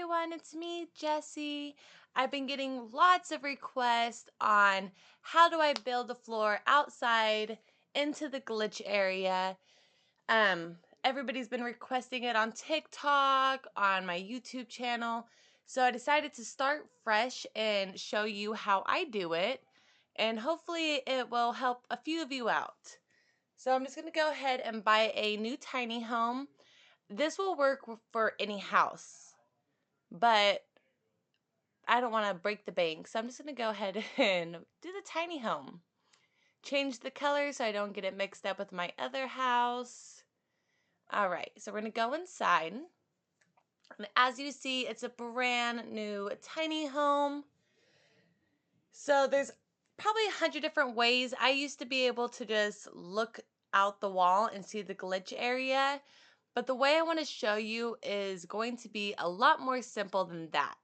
everyone, it's me, Jessie. I've been getting lots of requests on how do I build a floor outside into the glitch area. Everybody's been requesting it on TikTok, on my YouTube channel. So I decided to start fresh and show you how I do it. And hopefully it will help a few of you out. So I'm just going to go ahead and buy a new tiny home. This will work for any house, but I don't want to break the bank, so I'm just going to go ahead and do the tiny home. Change the color so I don't get it mixed up with my other house. All right, so we're going to go inside. And as you see, it's a brand new tiny home. So there's probably 100 different ways. I used to be able to just look out the wall and see the glitch area. But the way I want to show you is going to be a lot more simple than that.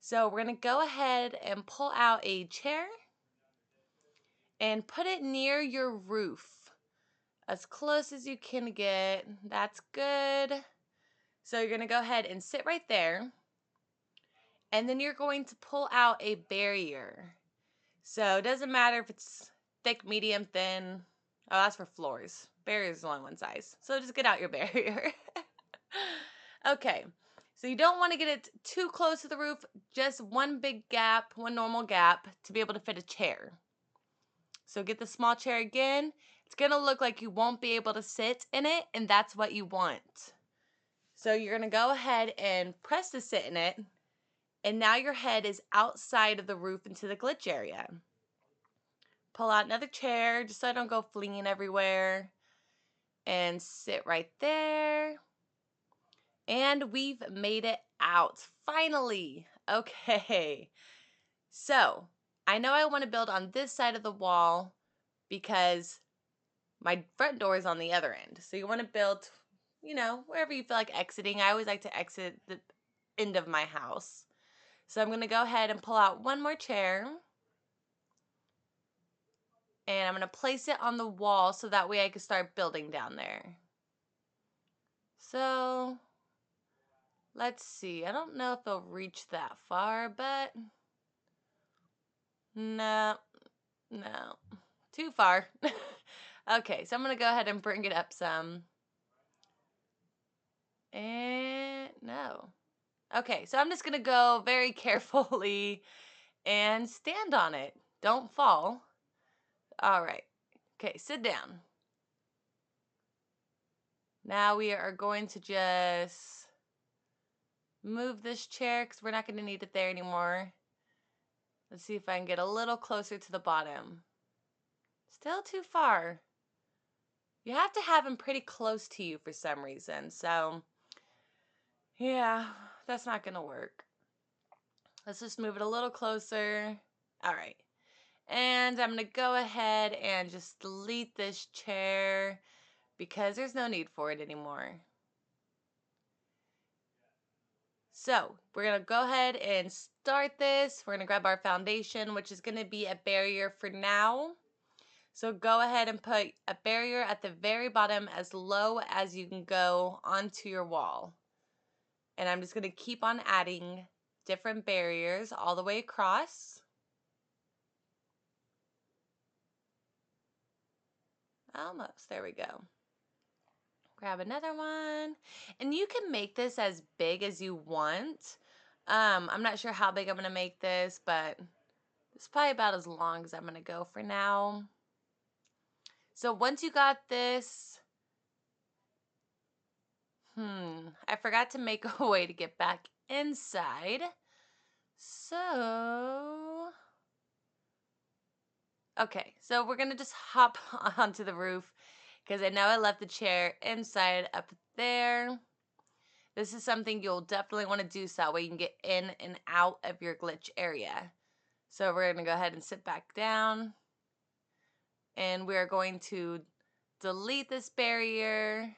So we're going to go ahead and pull out a chair and put it near your roof. As close as you can get. That's good. So you're going to go ahead and sit right there. And then you're going to pull out a barrier. So it doesn't matter if it's thick, medium, thin. Oh, that's for floors. Barrier is only one size. So just get out your barrier. Okay, so you don't want to get it too close to the roof, just one big gap, one normal gap to be able to fit a chair. So get the small chair again. It's going to look like you won't be able to sit in it, and that's what you want. So you're going to go ahead and press to sit in it, and now your head is outside of the roof into the glitch area. Pull out another chair just so I don't go flinging everywhere, and sit right there. And we've made it out, finally. Okay, so I know I want to build on this side of the wall because my front door is on the other end. So you want to build, wherever you feel like exiting. I always like to exit the end of my house. So I'm going to go ahead and pull out one more chair. And I'm going to place it on the wall so that way I can start building down there. So let's see. I don't know if it'll reach that far, but no, too far. Okay, so I'm going to go ahead and bring it up some. And no. Okay, so I'm just going to go very carefully and stand on it. Don't fall. All right. Okay, sit down. Now we are going to just move this chair because we're not going to need it there anymore. Let's see if I can get a little closer to the bottom. Still too far. You have to have them pretty close to you for some reason. So, yeah, that's not going to work. Let's just move it a little closer. All right. And I'm going to go ahead and just delete this chair because there's no need for it anymore. So we're going to go ahead and start this. We're going to grab our foundation, which is going to be a barrier for now. So go ahead and put a barrier at the very bottom as low as you can go onto your wall. And I'm just going to keep on adding different barriers all the way across. Almost. There we go. Grab another one. And you can make this as big as you want. I'm not sure how big I'm going to make this, but it's probably about as long as I'm going to go for now. So once you got this, I forgot to make a way to get back inside. So, okay, so we're going to just hop onto the roof because I know I left the chair inside up there. This is something you'll definitely want to do so that way you can get in and out of your glitch area. So we're going to go ahead and sit back down. And we're going to delete this barrier.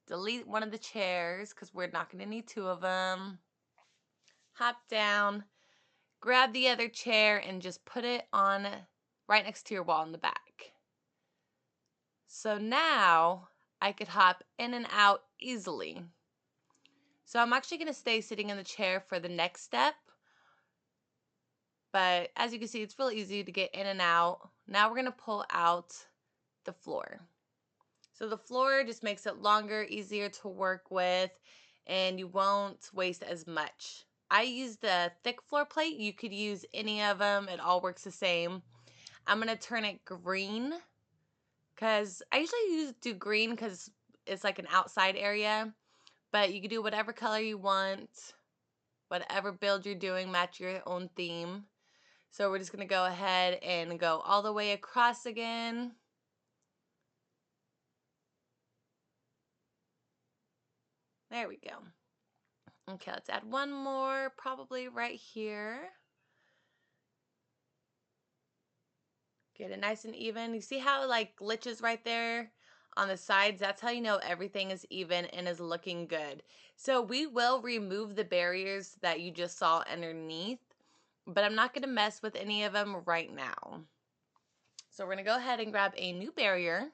Delete one of the chairs because we're not going to need two of them. Hop down. Grab the other chair and just put it on right next to your wall in the back. So now I could hop in and out easily. So I'm actually going to stay sitting in the chair for the next step. But as you can see, it's real easy to get in and out. Now we're going to pull out the floor. So the floor just makes it longer, easier to work with, and you won't waste as much. I use the thick floor plate. You could use any of them. It all works the same. I'm going to turn it green because I usually do green because it's like an outside area. But you can do whatever color you want, whatever build you're doing, match your own theme. So we're just going to go ahead and go all the way across again. There we go. Okay, let's add one more, probably right here. Get it nice and even. You see how it like glitches right there on the sides? That's how you know everything is even and is looking good. So we will remove the barriers that you just saw underneath, but I'm not going to mess with any of them right now. So we're going to go ahead and grab a new barrier.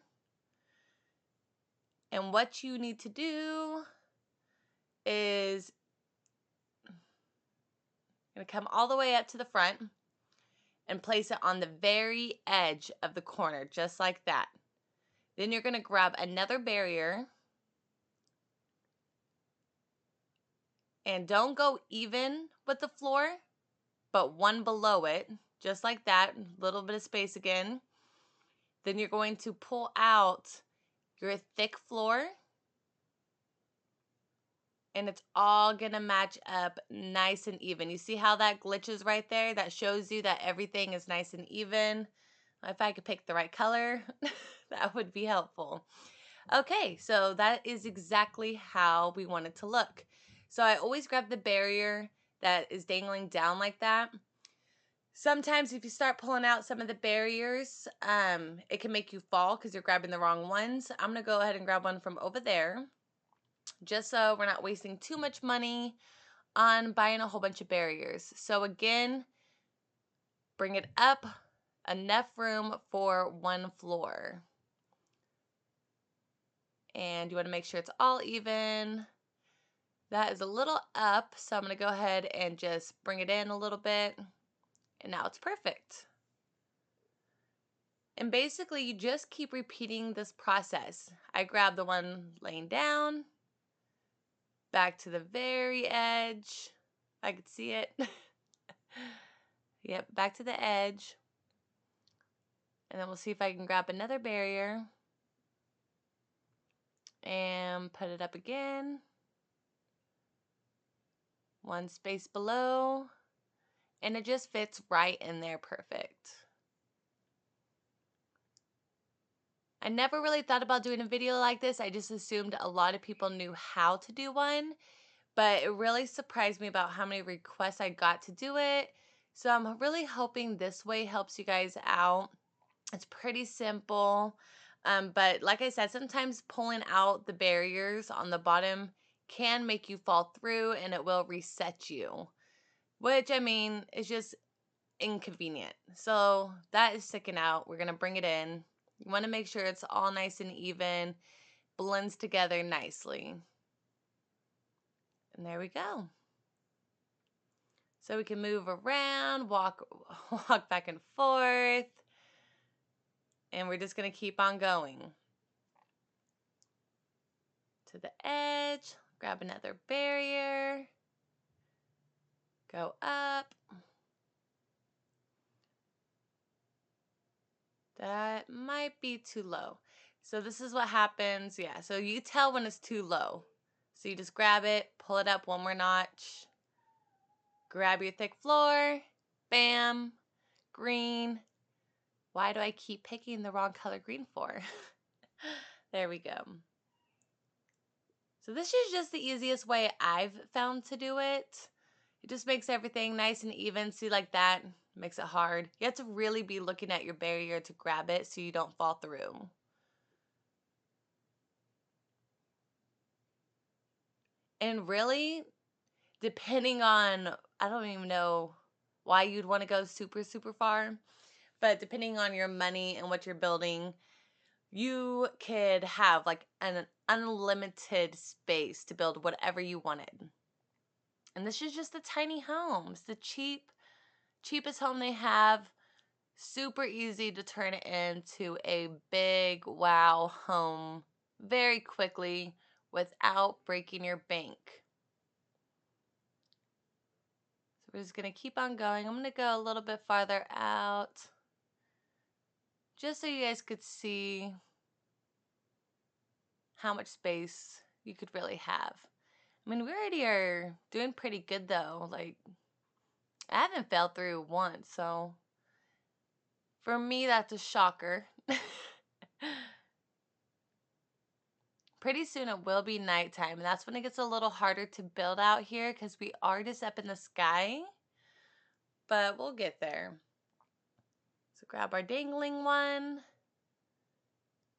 And what you need to do is going to come all the way up to the front and place it on the very edge of the corner, just like that. Then you're going to grab another barrier and don't go even with the floor, but one below it, just like that, a little bit of space again. Then you're going to pull out your thick floor and it's all gonna match up nice and even. You see how that glitches right there? That shows you that everything is nice and even. If I could pick the right color, that would be helpful. Okay, so that is exactly how we want it to look. So I always grab the barrier that is dangling down like that. Sometimes if you start pulling out some of the barriers, it can make you fall because you're grabbing the wrong ones. I'm gonna go ahead and grab one from over there, just so we're not wasting too much money on buying a whole bunch of barriers. So again, bring it up enough room for one floor. And you want to make sure it's all even. That is a little up, so I'm going to go ahead and just bring it in a little bit. And now it's perfect. And basically, you just keep repeating this process. I grab the one laying down, back to the very edge. I could see it. Yep, back to the edge. And then we'll see if I can grab another barrier and put it up again. One space below. And it just fits right in there perfect. I never really thought about doing a video like this. I just assumed a lot of people knew how to do one. But it really surprised me about how many requests I got to do it. So I'm really hoping this way helps you guys out. It's pretty simple. But like I said, sometimes pulling out the barriers on the bottom can make you fall through and it will reset you. Which, I mean, is just inconvenient. So that is sticking out. We're going to bring it in. You want to make sure it's all nice and even, blends together nicely. And there we go. So we can move around, walk back and forth. And we're just going to keep on going. To the edge, grab another barrier. Go up. That might be too low. So this is what happens. Yeah, so you tell when it's too low. So you just grab it, pull it up one more notch. Grab your thick floor. Bam. Green. Why do I keep picking the wrong color green for? There we go. So this is just the easiest way I've found to do it. It just makes everything nice and even. See, like that makes it hard. You have to really be looking at your barrier to grab it so you don't fall through. And really, depending on, I don't even know why you'd want to go super, super far, but depending on your money and what you're building, you could have like an unlimited space to build whatever you wanted. And this is just a tiny home. It's the cheapest home they have. Super easy to turn it into a big wow home very quickly without breaking your bank. So we're just going to keep on going. I'm going to go a little bit farther out just so you guys could see how much space you could really have. I mean, we already are doing pretty good though. Like, I haven't fell through once, so for me, that's a shocker. Pretty soon it will be nighttime, and that's when it gets a little harder to build out here because we are just up in the sky, but we'll get there. So grab our dangling one,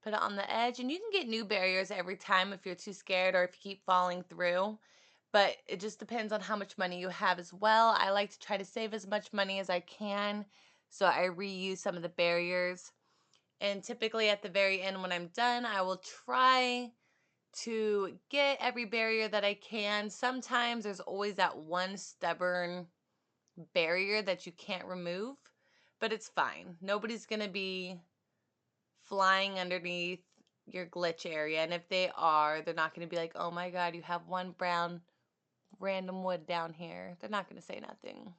put it on the edge, and you can get new barriers every time if you're too scared or if you keep falling through, but it just depends on how much money you have as well. I like to try to save as much money as I can, so I reuse some of the barriers, and typically at the very end when I'm done, I will try to get every barrier that I can. Sometimes there's always that one stubborn barrier that you can't remove, but it's fine. Nobody's going to be flying underneath your glitch area, and if they are, they're not going to be like, oh my god, you have one brown random wood down here. They're not going to say nothing.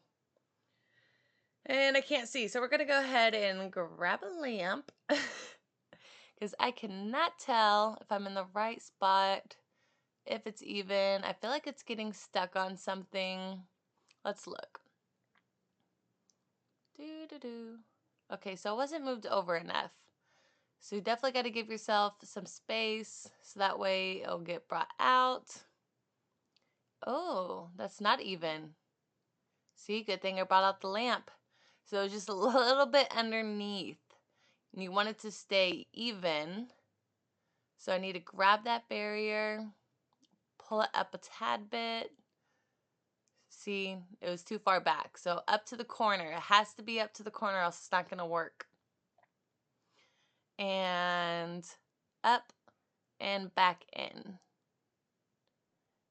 And I can't see, so we're going to go ahead and grab a lamp because I cannot tell if I'm in the right spot, if it's even. I feel like it's getting stuck on something. Let's look. Okay, so it wasn't moved over enough. So you definitely got to give yourself some space so that way it'll get brought out. Oh, that's not even. See, good thing I brought out the lamp. So it's just a little bit underneath. And you want it to stay even. So I need to grab that barrier, pull it up a tad bit. See, it was too far back. So up to the corner. It has to be up to the corner, else it's not going to work. And up and back in.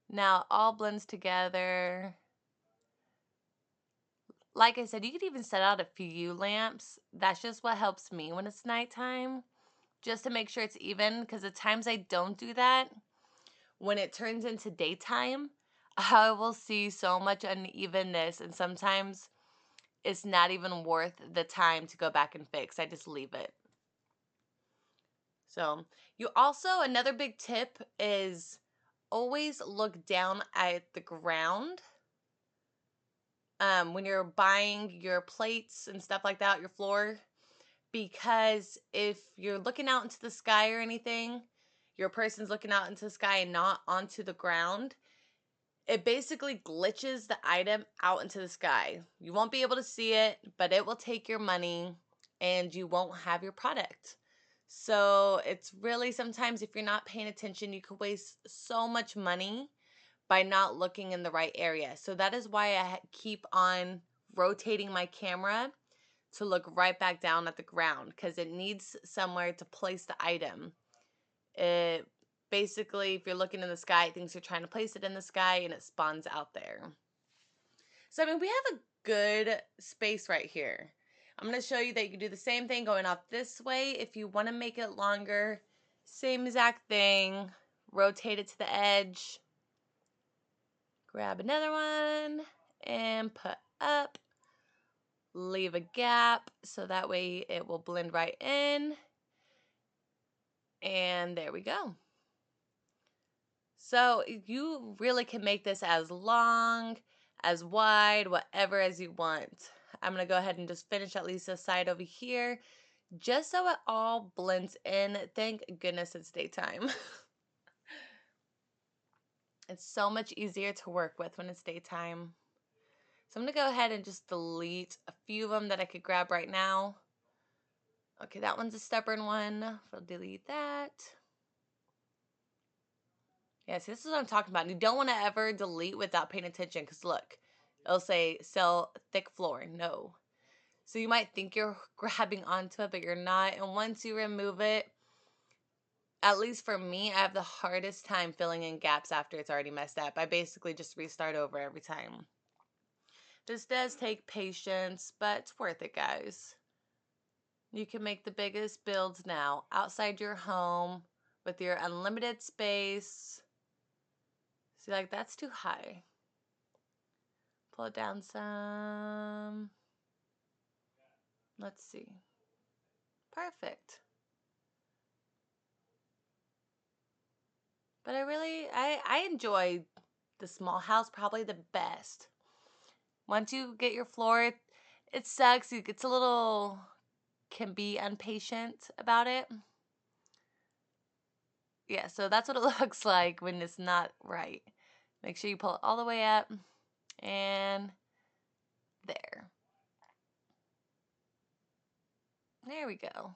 Now it all blends together. Like I said, you could even set out a few lamps. That's just what helps me when it's nighttime, just to make sure it's even, because the times I don't do that, when it turns into daytime, I will see so much unevenness, and sometimes it's not even worth the time to go back and fix. I just leave it. So you also, another big tip is always look down at the ground when you're buying your plates and stuff like that, your floor, because if you're looking out into the sky or anything, your person's looking out into the sky and not onto the ground, it basically glitches the item out into the sky. You won't be able to see it, but it will take your money and you won't have your product. So it's really, sometimes if you're not paying attention, you could waste so much money by not looking in the right area. So that is why I keep on rotating my camera to look right back down at the ground, because it needs somewhere to place the item. It basically, if you're looking in the sky, it thinks you're trying to place it in the sky and it spawns out there. So, I mean, we have a good space right here. I'm going to show you that you can do the same thing going off this way. If you want to make it longer, same exact thing. Rotate it to the edge. Grab another one and put up. Leave a gap so that way it will blend right in. And there we go. So you really can make this as long, as wide, whatever as you want. I'm going to go ahead and just finish at least this side over here, just so it all blends in. Thank goodness it's daytime. It's so much easier to work with when it's daytime. So I'm going to go ahead and just delete a few of them that I could grab right now. Okay, that one's a stubborn one. We'll delete that. Yeah, see, this is what I'm talking about. You don't want to ever delete without paying attention, because look, it'll say sell thick floor. No. So you might think you're grabbing onto it, but you're not. And once you remove it, at least for me, I have the hardest time filling in gaps after it's already messed up. I basically just restart over every time. This does take patience, but it's worth it, guys. You can make the biggest builds now outside your home with your unlimited space. See, like, that's too high. Pull it down some. Let's see. Perfect. But I enjoy the small house probably the best. Once you get your floor, it sucks. It's a little, can be impatient about it. Yeah, so that's what it looks like when it's not right. Make sure you pull it all the way up and there. There we go.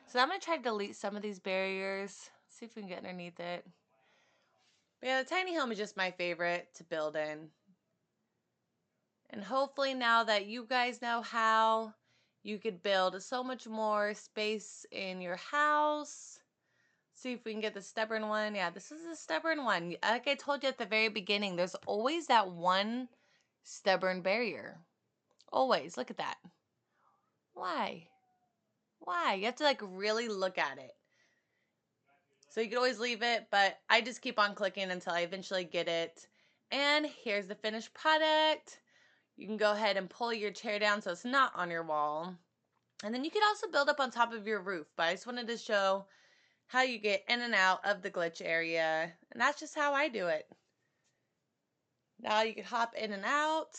So I'm going to try to delete some of these barriers. See if we can get underneath it. But yeah, the tiny home is just my favorite to build in. And hopefully now that you guys know how, you could build so much more space in your house. See if we can get the stubborn one. Yeah, this is a stubborn one. Like I told you at the very beginning, there's always that one stubborn barrier. Always. Look at that. Why? Why? You have to like really look at it. So you can always leave it, but I just keep on clicking until I eventually get it. And here's the finished product. You can go ahead and pull your chair down so it's not on your wall. And then you can also build up on top of your roof. But I just wanted to show how you get in and out of the glitch area. And that's just how I do it. Now you can hop in and out,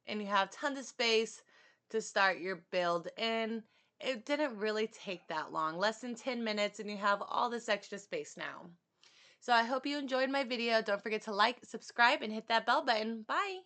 and you have tons of space to start your build in. It didn't really take that long, less than 10 minutes, and you have all this extra space now. So I hope you enjoyed my video. Don't forget to like, subscribe, and hit that bell button. Bye!